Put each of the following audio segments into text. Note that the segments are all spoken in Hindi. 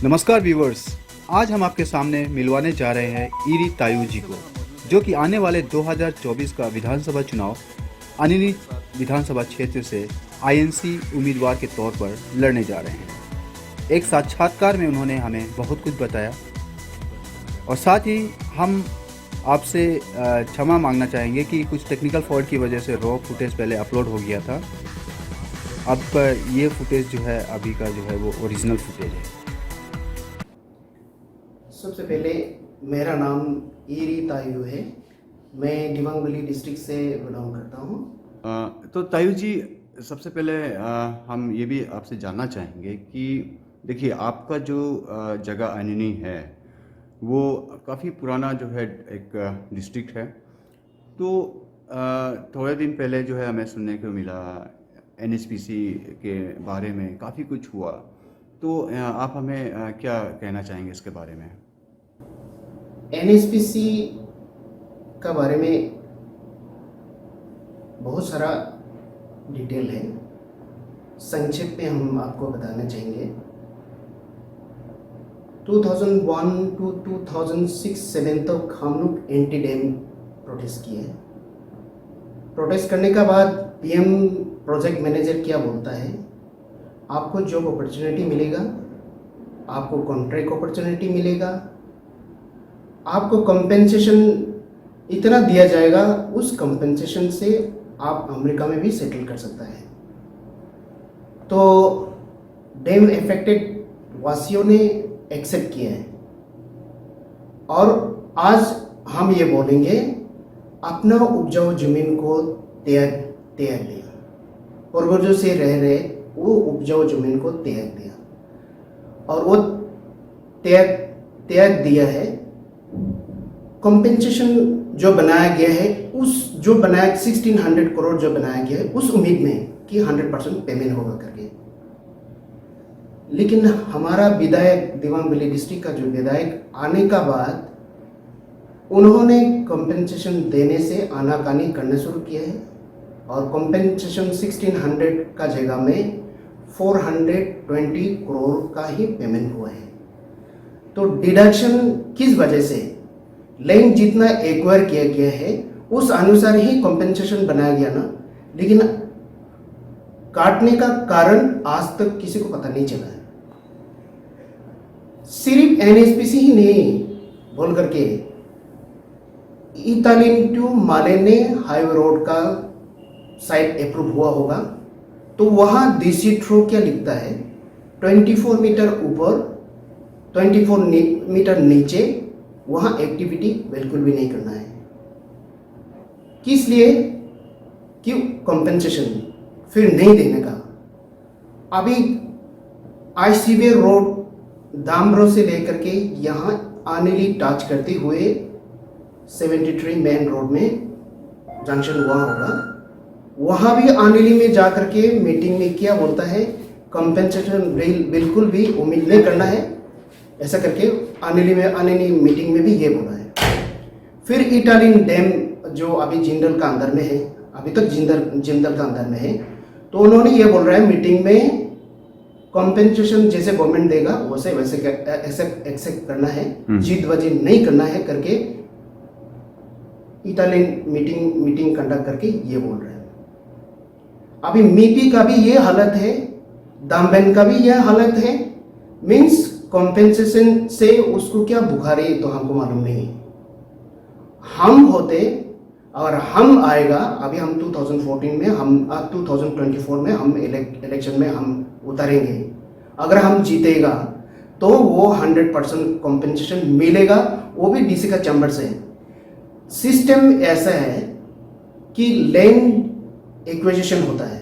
नमस्कार व्यूवर्स, आज हम आपके सामने मिलवाने जा रहे हैं ईरी तायू जी को, जो कि आने वाले 2024 का विधानसभा चुनाव अनिनी विधानसभा क्षेत्र से आईएनसी उम्मीदवार के तौर पर लड़ने जा रहे हैं। एक साक्षात्कार में उन्होंने हमें बहुत कुछ बताया और साथ ही हम आपसे क्षमा मांगना चाहेंगे कि कुछ टेक्निकल फॉल्ट की वजह से रॉ फुटेज पहले अपलोड हो गया था। अब ये फुटेज जो है अभी का जो है वो ओरिजिनल फुटेज है। सबसे पहले मेरा नाम ईरी तायू है। मैं दिबांग वैली डिस्ट्रिक्ट से बिलोंग करता हूँ। तो तायू जी, सबसे पहले हम ये भी आपसे जानना चाहेंगे कि देखिए, आपका जो जगह अनिनी है वो काफ़ी पुराना जो है एक डिस्ट्रिक्ट है। तो थोड़े दिन पहले जो है हमें सुनने को मिला एनएचपीसी के बारे में काफ़ी कुछ हुआ। तो आप हमें क्या कहना चाहेंगे इसके बारे में? एनएचपीसी का बारे में बहुत सारा डिटेल है। संक्षेप में हम आपको बताना चाहेंगे। 2001 टू 2006-07 तक हम लोग एंटी डैम प्रोटेस्ट किए। प्रोटेस्ट करने का बाद पीएम प्रोजेक्ट मैनेजर क्या बोलता है, आपको जॉब अपॉर्चुनिटी मिलेगा, आपको कॉन्ट्रैक्ट अपॉर्चुनिटी मिलेगा, आपको कंपेंसेशन इतना दिया जाएगा, उस कंपेंसेशन से आप अमेरिका में भी सेटल कर सकता है। तो डैम इफेक्टेड वासियों ने एक्सेप्ट किया है और आज हम ये बोलेंगे अपना उपजाऊ जमीन को त्याग दिया। पूर्वजों से रह रहे वो उपजाऊ जमीन को त्याग दिया और वो त्याग दिया है। कंपेंसेशन जो बनाया गया है, उस जो बनाया 1600 करोड़ जो बनाया गया है, उस उम्मीद में कि 100% पेमेंट होगा करके। लेकिन हमारा विधायक दिबांग वैली डिस्ट्रिक्ट का जो विधायक आने का बाद उन्होंने कंपेंसेशन देने से आनाकानी करना शुरू किया है और कंपेंसेशन 1600 का जगह में 420 करोड़ का ही पेमेंट हुआ है। तो डिडक्शन किस वजह से, लैंड जितना एक्वायर किया गया है उस अनुसार ही कंपेंसेशन बनाया गया ना, लेकिन काटने का कारण आज तक किसी को पता नहीं चला है। सिर्फ एनएचपीसी ही नहीं बोल करके इटालियन टू मालेने हाईवे रोड का साइट अप्रूव हुआ होगा, तो वहाँ डीसी थ्रो क्या लिखता है, 24 मीटर ऊपर 24 मीटर नीचे वहाँ एक्टिविटी बिल्कुल भी नहीं करना है। किस लिए? क्यों? कंपेंसेशन फिर नहीं देने का। अभी आईसीवे रोड दामरो से लेकर के यहाँ आनेली टच करते हुए 73 मेन रोड में जंक्शन हुआ होगा, वहाँ भी आनेली में जा करके मीटिंग में क्या बोलता है, कंपेंसेशन बिल्कुल भी उम्मीद नहीं करना है, ऐसा करके आनेली मीटिंग में भी ये बोला है। फिर इटालियन डैम जो अभी जिंदल का अंदर में है, अभी तक जिंदल का अंदर में है, तो उन्होंने ये बोल रहा है मीटिंग में कंपेंसेशन जैसे गवर्नमेंट देगा वैसे एक्सेप्ट करना है, जीतबाजी नहीं करना है करके इटालियन मीटिंग कंडक्ट करके ये बोल रहे हैं। अभी मीपी का भी ये हालत है, दामबेन का भी यह हालत है। मीन्स कंपेंसेशन से उसको क्या बुखारी तो हमको मालूम नहीं। हम होते और हम आएगा, अभी हम 2014 में, हम 2024 में हम इलेक्शन में हम उतरेंगे। अगर हम जीतेगा तो वो 100% कंपेंसेशन मिलेगा, वो भी डीसी का चैम्बर से। सिस्टम ऐसा है कि लैंड एक्विजिशन होता है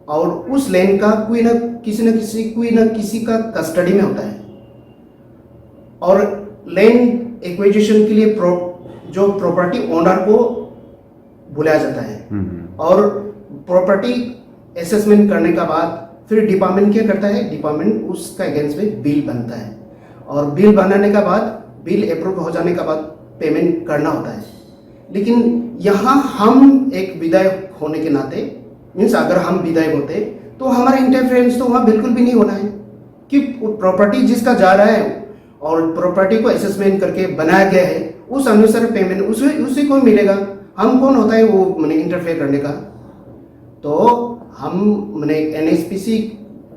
और उस लैंड का कोई ना किसी का कस्टडी में होता है और लैंड एक्विजिशन के लिए जो प्रॉपर्टी ओनर को बुलाया जाता है और प्रॉपर्टी असेसमेंट करने का बाद फिर डिपार्टमेंट क्या करता है, डिपार्टमेंट उसका अगेंस्ट में बिल बनता है और बिल बनाने का बाद, बिल अप्रूव हो जाने का बाद पेमेंट करना होता है। लेकिन यहाँ हम एक विधायक होने के नाते, मीन्स अगर हम विधायक होते तो हमारा इंटरफेरेंस तो वहाँ बिल्कुल भी नहीं होना है। कि प्रॉपर्टी जिसका जा रहा है और प्रॉपर्टी को असेसमेंट करके बनाया गया है उस अनुसार पेमेंट उसी को मिलेगा। हम कौन होता है वो मैंने इंटरफेयर करने का। तो हम मैंने एनएसपीसी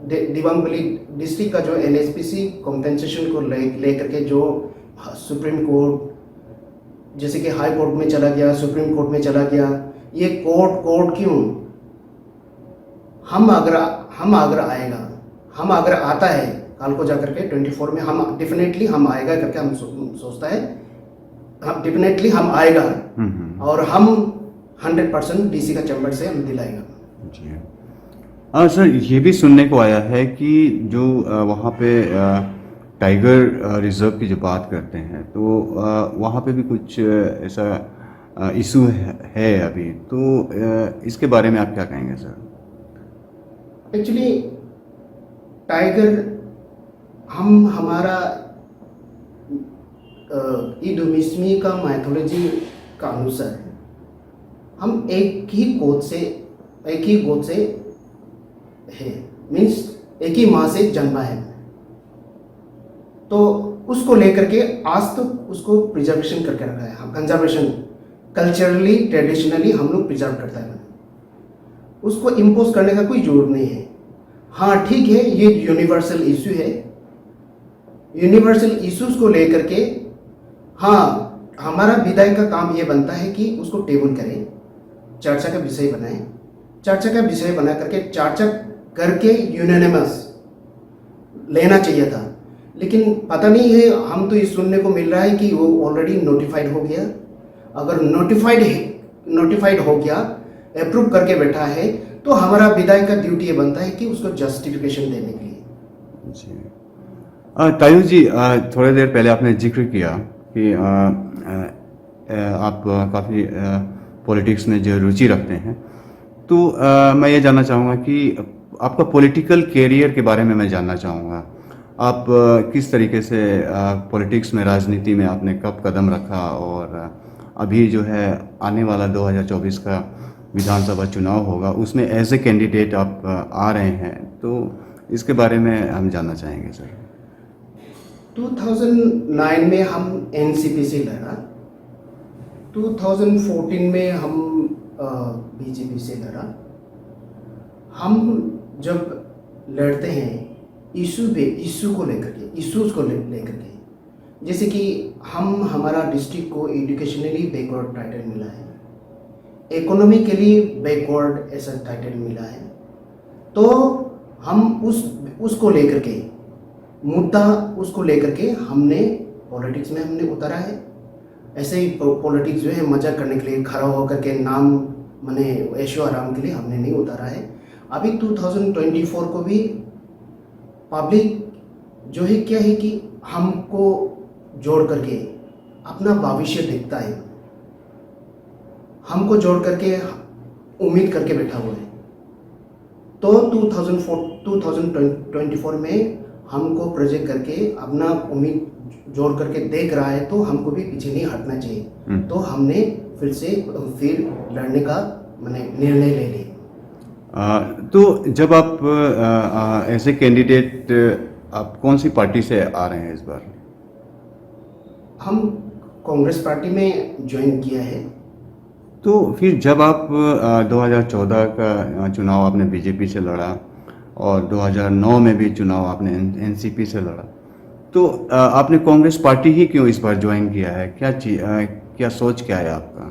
दिबांग वैली डिस्ट्रिक्ट का जो एनएसपीसी कॉम्पेंसेशन को लेकर के जो सुप्रीम कोर्ट जैसे कि हाई कोर्ट में चला गया, सुप्रीम कोर्ट में चला गया, ये कोर्ट क्यों? हम अगर आता है कल को जाकर के 24 में हम डेफिनेटली हम आएगा करके हम सोचता है, हम डेफिनेटली हम आएगा और हम 100% डीसी का चैम्बर से हम दिलाएगा। जी सर, ये भी सुनने को आया है कि जो वहाँ पे टाइगर रिजर्व की जो बात करते हैं तो वहाँ पे भी कुछ ऐसा इशू है अभी, तो इसके बारे में आप क्या कहेंगे सर? एक्चुअली टाइगर हमारा इडोमिस्मी का माइथोलॉजी का अनुसार हम एक ही गोद से है, मीन्स एक ही माँ से जन्मा है। तो उसको लेकर के आज तो उसको प्रिजर्वेशन करके रखा है, हम कंजर्वेशन कल्चरली ट्रेडिशनली हम लोग प्रिजर्व करता है। उसको इम्पोज करने का कोई जरूरत नहीं है। हाँ ठीक है, ये यूनिवर्सल इशू है। यूनिवर्सल इश्यूज को लेकर के हाँ हमारा विधायक का काम ये बनता है कि उसको टेबल करें, चर्चा का विषय बनाएं, चर्चा का विषय बना करके चर्चा करके यूनानिमस लेना चाहिए था, लेकिन पता नहीं है, हम तो ये सुनने को मिल रहा है कि वो ऑलरेडी नोटिफाइड हो गया। अगर नोटिफाइड हो गया, अप्रूव करके बैठा है, तो हमारा विधायक का ड्यूटी ये बनता है कि उसको जस्टिफिकेशन देने के लिए। जी तायू जी, थोड़ी देर पहले आपने जिक्र किया कि आप काफ़ी पॉलिटिक्स में जो रुचि रखते हैं, तो मैं ये जानना चाहूँगा कि आपका पॉलिटिकल कैरियर के बारे में मैं जानना चाहूँगा। आप किस तरीके से पॉलिटिक्स में, राजनीति में आपने कब कदम रखा, और अभी जो है आने वाला 2024 का विधानसभा चुनाव होगा, उसमें एज ए कैंडिडेट आप आ रहे हैं, तो इसके बारे में हम जानना चाहेंगे सर। 2009 में हम एनसीपी से लड़ा, 2014 में हम बीजेपी से लड़ा। हम जब लड़ते हैं इशू को लेकर के, इश्यूज को लेकर के, जैसे कि हमारा डिस्ट्रिक्ट को एजुकेशनली बैकवर्ड टाइटल मिला है, इकोनॉमिकली बैकवर्ड ऐसा टाइटल मिला है, तो हम उसको लेकर के मुद्दा उसको लेकर के हमने पॉलिटिक्स में हमने उतारा है। ऐसे ही पॉलिटिक्स जो है मजा करने के लिए खड़ा होकर के नाम माने ऐशो आराम के लिए हमने नहीं उतारा है। अभी 2024 को भी पब्लिक जो है क्या है कि हमको जोड़ करके अपना भविष्य देखता है, हमको जोड़ करके उम्मीद करके बैठा हुआ है। तो 2024 में हमको प्रोजेक्ट करके अपना उम्मीद जोड़ करके देख रहा है, तो हमको भी पीछे नहीं हटना चाहिए। तो हमने फिर लड़ने का मैंने निर्णय ले लिया। तो जब आप ऐसे कैंडिडेट, आप कौन सी पार्टी से आ रहे हैं इस बार? हम कांग्रेस पार्टी में ज्वाइन किया है। तो फिर जब आप 2014 का चुनाव आपने बीजेपी से लड़ा और 2009 में भी चुनाव आपने एनसीपी से लड़ा, तो आपने कांग्रेस पार्टी ही क्यों इस बार ज्वाइन किया है? क्या सोच क्या है आपका?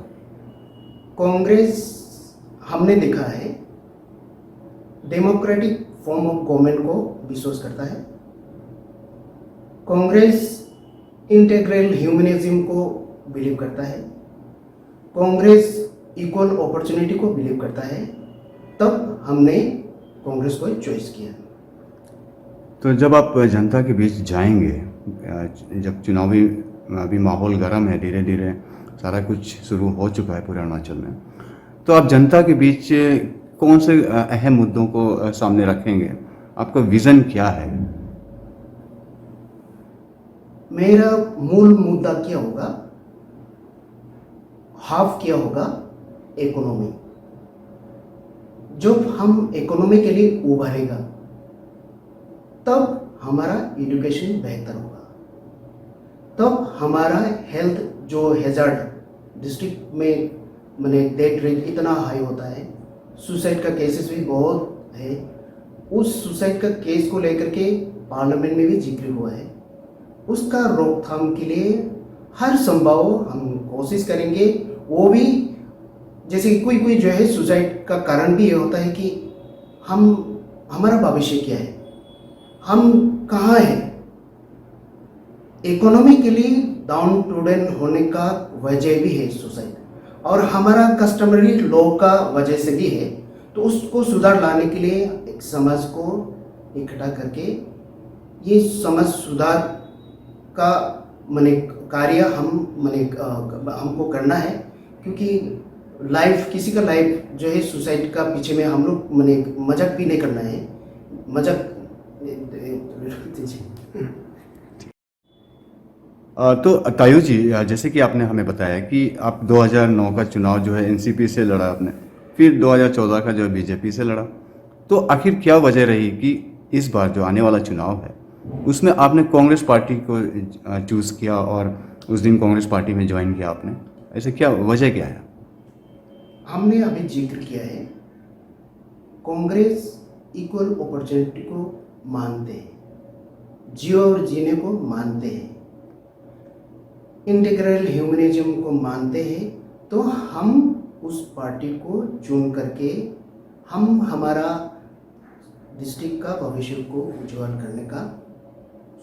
कांग्रेस हमने देखा है डेमोक्रेटिक फॉर्म ऑफ गवर्नमेंट को विश्वास करता है। कांग्रेस इंटेग्रल ह्यूमनिज्म को बिलीव करता है। कांग्रेस इक्वल अपॉर्चुनिटी को बिलीव करता है। तब हमने कांग्रेस को चॉइस किया। तो जब आप जनता के बीच जाएंगे, जब चुनावी अभी माहौल गर्म है, धीरे धीरे सारा कुछ शुरू हो चुका है पूरे अरुणाचल में, तो आप जनता के बीच कौन से अहम मुद्दों को सामने रखेंगे? आपका विजन क्या है? मेरा मूल मुद्दा क्या होगा, हाफ क्या होगा, इकोनॉमी। जब हम इकोनॉमी के लिए उभरेगा, तब हमारा एजुकेशन बेहतर होगा, तब हमारा हेल्थ जो हैज़ार्ड डिस्ट्रिक्ट में मैंने डेथ रेट इतना हाई होता है, सुसाइड का केसेस भी बहुत है। उस सुसाइड का केस को लेकर के पार्लियामेंट में भी जिक्र हुआ है। उसका रोकथाम के लिए हर संभव हम कोशिश करेंगे। वो भी जैसे कि कोई जो है सुसाइड का कारण भी ये होता है कि हमारा भविष्य क्या है, हम कहाँ हैं, इकोनॉमिकली डाउन टूडन होने का वजह भी है सुसाइड, और हमारा कस्टमरी लॉ का वजह से भी है। तो उसको सुधार लाने के लिए एक समाज को इकट्ठा करके ये समाज सुधार का मने कार्य हमको करना है, क्योंकि लाइफ किसी का लाइफ जो है सुसाइड का पीछे में हम लोग मजाक भी नहीं करना है। मजाक तो तायू जी, जैसे कि आपने हमें बताया कि आप 2009 का चुनाव जो है एनसीपी से लड़ा आपने, फिर 2014 का जो है बीजेपी से लड़ा, तो आखिर क्या वजह रही कि इस बार जो आने वाला चुनाव है उसमें आपने कांग्रेस पार्टी को चूज़ किया और उस दिन कांग्रेस पार्टी में ज्वाइन किया आपने? ऐसे क्या वजह क्या है? हमने अभी जिक्र किया है, कांग्रेस इक्वल अपॉर्चुनिटी को मानते हैं, जियो और जीने को मानते हैं, इंटीग्रल ह्यूमनिज्म को मानते हैं। तो हम उस पार्टी को चुन करके हम हमारा डिस्ट्रिक्ट का भविष्य को उज्जवल करने का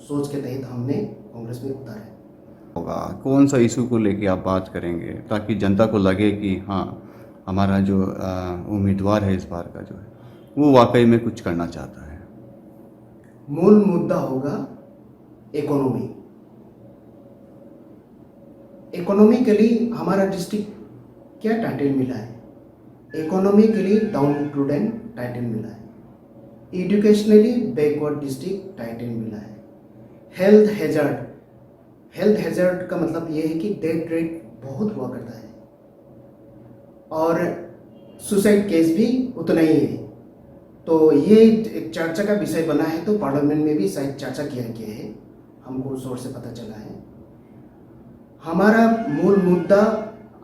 सोच के तहत हमने कांग्रेस में उतारा है। होगा कौन सा इशू को लेके आप बात करेंगे ताकि जनता को लगे कि हाँ, हमारा जो उम्मीदवार है इस बार का जो है वो वाकई में कुछ करना चाहता है? मूल मुद्दा होगा इकोनॉमी। इकोनॉमिकली हमारा डिस्ट्रिक्ट क्या टाइटल मिला है? इकोनॉमिकली डाउन टूडन टाइटल मिला है, एजुकेशनली बैकवर्ड डिस्ट्रिक्ट टाइटल मिला है, हेल्थ हैजार्ड का मतलब ये है कि डेथ रेट बहुत हुआ करता है और सुसाइड केस भी उतना ही है। तो ये एक चर्चा का विषय बना है, तो पार्लियामेंट में भी शायद चर्चा किया गया है, हमको सोर्स से पता चला है। हमारा मूल मुद्दा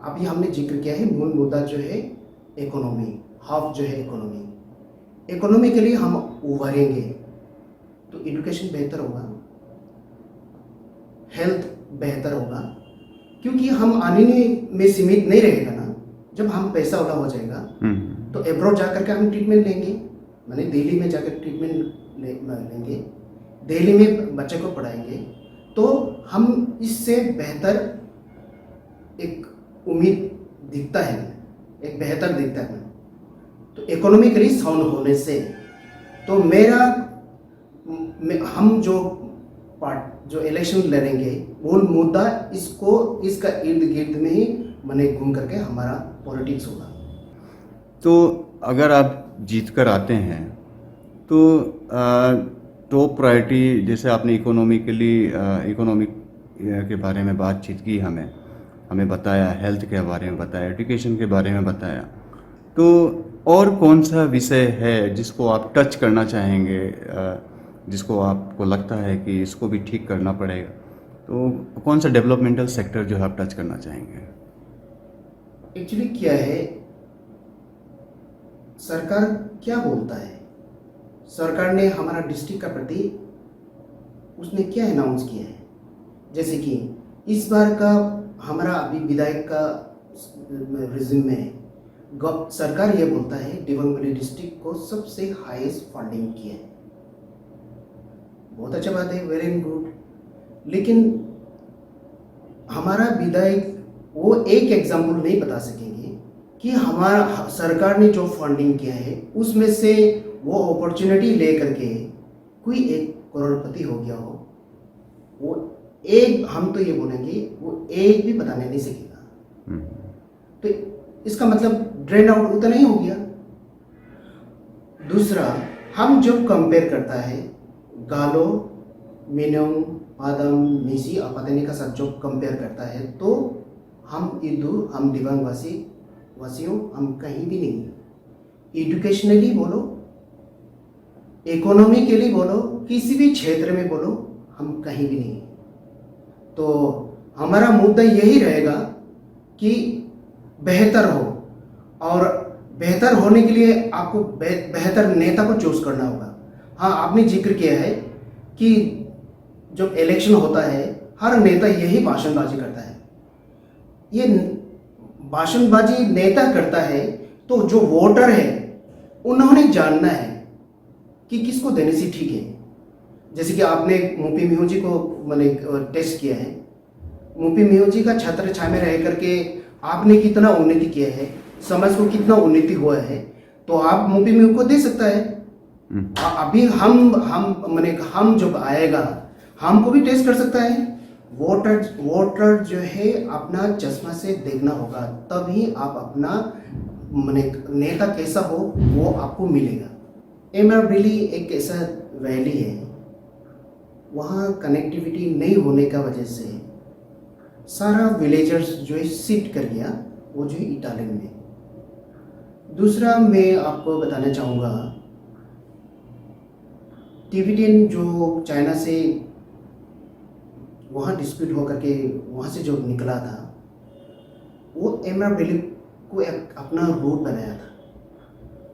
अभी हमने जिक्र किया है, मूल मुद्दा जो है इकोनॉमी, हाफ जो है इकोनॉमी के लिए हम उभरेंगे तो एजुकेशन बेहतर होगा, हेल्थ बेहतर होगा, क्योंकि हम आने में सीमित नहीं रहेगा ना। जब हम पैसा वाला हो जाएगा तो एब्रॉड जाकर के हम ट्रीटमेंट लेंगे, माने दिल्ली में जाकर ट्रीटमेंट लेंगे, दिल्ली में बच्चे को पढ़ाएंगे, तो हम इससे बेहतर एक उम्मीद दिखता है, एक बेहतर दिखता है। तो इकोनॉमिकली साउंड होने से तो हम जो इलेक्शन लड़ेंगे मूल मुद्दा इसका इर्द गिर्द में ही घूम करके हमारा पॉलिटिक्स होगा। तो अगर आप जीत कर आते हैं तो टॉप प्रायोरिटी, जैसे आपने इकोनॉमिक के बारे में बातचीत की, हमें बताया, हेल्थ के बारे में बताया, एजुकेशन के बारे में बताया, तो और कौन सा विषय है जिसको आप टच करना चाहेंगे, जिसको आपको लगता है कि इसको भी ठीक करना पड़ेगा? तो कौन सा डेवलपमेंटल सेक्टर जो है आप टच करना चाहेंगे? एक्चुअली क्या है, सरकार क्या बोलता है, सरकार ने हमारा डिस्ट्रिक्ट का प्रति उसने क्या अनाउंस किया है। जैसे कि इस बार का हमारा अभी विधायक का रिज्यूम में सरकार ये बोलता है दिवंगत डिस्ट्रिक्ट को सबसे हाईएस्ट फंडिंग किया है। बहुत अच्छा बात है, वेरी गुड। लेकिन हमारा विधायक वो एक एग्जाम्पल नहीं बता सकेंगे कि हमारा सरकार ने जो फंडिंग किया है उसमें से वो अपॉर्चुनिटी ले करके कोई एक करोड़पति हो गया हो, वो एक, हम तो ये बोलेंगे वो एक भी बताने नहीं सकेगा। तो इसका मतलब ड्रेन आउट उतना ही हो गया। दूसरा, हम जब कंपेयर करता है गालो, मिनम, पादम, मिसी और पतनी का साथ जो कंपेयर करता है, तो हम दिव्यांग वासियों हम कहीं भी नहीं। एजुकेशनली बोलो, इकोनॉमी के लिए बोलो, किसी भी क्षेत्र में बोलो, हम कहीं भी नहीं। तो हमारा मुद्दा यही रहेगा कि बेहतर हो, और बेहतर होने के लिए आपको बेहतर नेता को चूज करना होगा। हाँ, आपने जिक्र किया है कि जब इलेक्शन होता है हर नेता यही भाषणबाजी करता है। ये भाषणबाजी नेता करता है तो जो वोटर है उन्होंने जानना है कि किसको देने से ठीक है। जैसे कि आपने मुपी मिहो जी को मैंने टेस्ट किया है, मुपी मिहो जी का छत्र छाया में रह करके आपने कितना उन्नति किया है, समाज को कितना उन्नति हुआ है, तो आप मुपी मिहो को दे सकता है। अभी हम जब आएगा हमको भी टेस्ट कर सकता है। वोटर जो है अपना चश्मा से देखना होगा, तभी आप अपना नेता कैसा हो वो आपको मिलेगा। एमआरबेली एक ऐसा वैली है, वहाँ कनेक्टिविटी नहीं होने का वजह से सारा विलेजर्स जो है शिफ्ट कर गया, वो जो है इटालियन में। दूसरा मैं आपको बताना चाहूँगा, टिबेटियन जो चाइना से वहाँ डिस्प्यूट होकर के वहाँ से जो निकला था, वो एमआरबेली को एक अपना रूट बनाया था।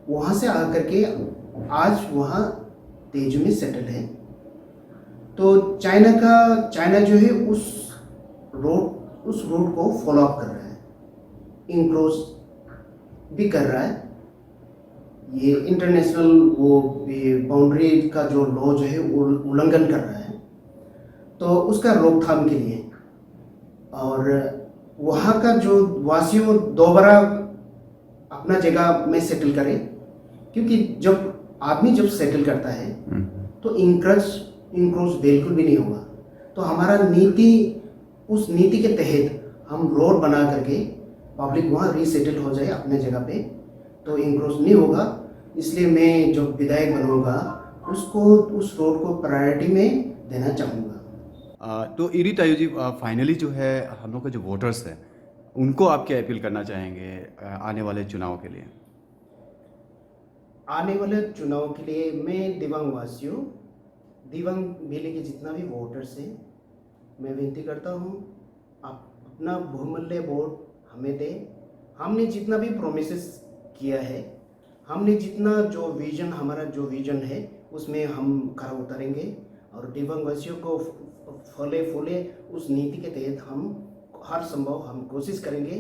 वहाँ से आकर के आज वहाँ तेजू में सेटल है। तो चाइना जो है उस रूट को फॉलो अप कर रहा है, इंक्रोज भी कर रहा है। ये इंटरनेशनल वो बाउंड्री का जो लॉ जो है उल्लंघन कर रहा है, तो उसका रोकथाम के लिए। और वहाँ का जो वासियों दोबारा अपना जगह में सेटल करें, क्योंकि जब सेटल करता है तो इंक्रोच बिल्कुल भी नहीं होगा। तो हमारा उस नीति के तहत हम रोड बना करके पब्लिक वहाँ रीसेटल हो जाए अपने जगह पे, तो इंक्रोच नहीं होगा। इसलिए मैं जो विधायक बनूंगा उसको उस रोड को प्रायोरिटी में देना चाहूँगा। तो इरी तायू जी, फाइनली जो है हम लोग के जो वोटर्स हैं उनको आप क्या अपील करना चाहेंगे आने वाले चुनाव के लिए? आने वाले चुनाव के लिए मैं दिवांग मेले के जितना भी वोटर्स हैं, मैं विनती करता हूँ आप अपना बहुमूल्य वोट हमें दें। हमने जितना भी प्रोमिसेस किया है, हमने जितना हमारा जो विजन है उसमें हम खरा उतरेंगे, और दिव्यांग वासियों को फले फूले उस नीति के तहत हम हर संभव हम कोशिश करेंगे।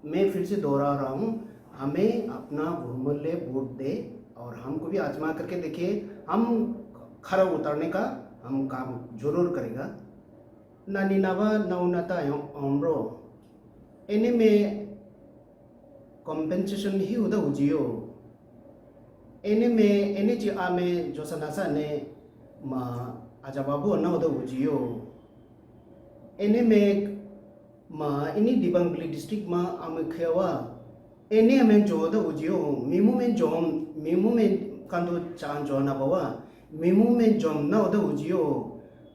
मैं फिर से दोहरा रहा हूँ, हमें अपना बहुमूल्य वोट दे और हमको भी आजमा करके देखिए, हम खरा उतारने का हम काम जरूर करेगा। नानी नावा नौनता ओमरो एने में कॉम्पेंसेशन ही उदा उजियो एने जी आमे जो सनासा ने मा आजाबाबू ना उदा उजियो एने में मा इनी दिबांगली डिस्ट्रिक्ट मा आमे खेवा एने में जो उदा उजियो मीमू में कंदो चांद जो ना बावा मीमू में जोम ना उदा उजियो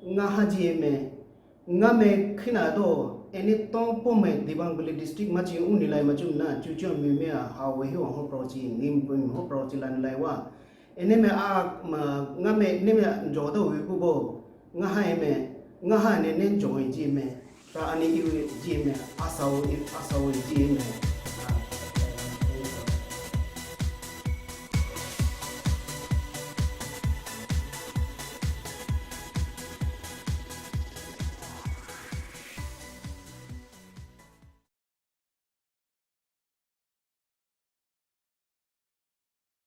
nga haji में खिना दो एने तो पोमे दिबांगली डिस्ट्रिक्ट माची उनिलाई माचु ना चुचो मिमे हावे हो हो प्रोची निम पुम हो प्रोची लान लाइवा एने में आ nga ने में जोदो विपुबो nga हाय में nga हा ने जोई जी में ता अनि जी में आसाओ जी में